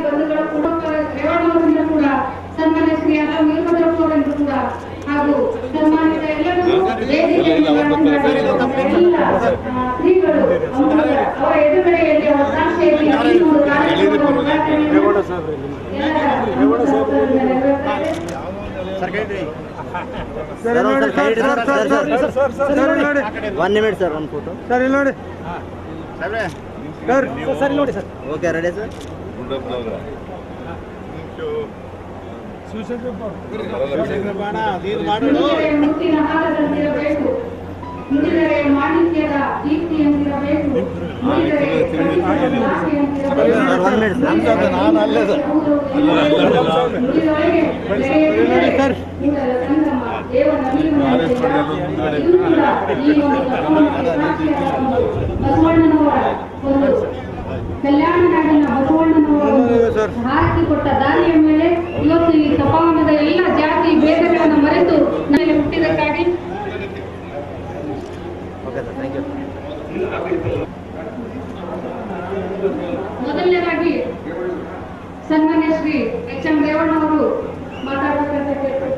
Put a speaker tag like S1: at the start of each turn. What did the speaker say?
S1: ಬಂಧುಗಳ ರೇವಣ್ಣವರಿಂದ ಕೂಡ ಸನ್ಮಾನ್ಯ ಶ್ರೀ ಅಲ್ಲ ವೀರಭದ್ರಪ್ಪವರಿಂದ ಕೂಡ ಹಾಗೂ ಸನ್ಮಾನಿತ ಎಲ್ಲರೂ ಶ್ರೀಗಳು ಅವರ ಎದುರುಗಡೆಯಲ್ಲಿ ಒತ್ತಾಸೆಯಲ್ಲಿ
S2: ಒನ್ ನಿಮಿಟ್ ಸರ್ ಒಂದು ಫೋಟೋ
S3: ಸರ್ ಇಲ್ಲಿ ನೋಡಿ
S2: ಸರ್ ನೋಡಿ ಸರ್ ಓಕೆ ರೆಡಿ ಸರ್
S1: ಮುತ್ತಿನ ಹಾರದಂತಿರಬೇಕು, ನುಡಿದರೆ ಮಾಣಿಕ್ಯದ ದೀಪ್ತಿಯಂತಿರಬೇಕು, ಬಸವಣ್ಣನವರ ಒಂದು ಕಲ್ಯಾಣ ನಾಡಿನ ಬಸವಣ್ಣನವರು ಹಾಕಿ ಕೊಟ್ಟ ದಾರಿಯ ಮೇಲೆ ಇವತ್ತು ಈ ತಪವನದ ಎಲ್ಲ ಜಾತಿ ಭೇದಗಳನ್ನು ಮರೆತು ನನಗೆ ಹುಟ್ಟಿದಕ್ಕಾಗಿ ಮೊದಲನೇದಾಗಿ ಸನ್ಮಾನ್ಯ ಶ್ರೀ ಎಚ್ ಎಂ ರೇವಣ್ಣವರು ಮಾತಾಡಬೇಕಂತ ಕೇಳ್ತಾರೆ.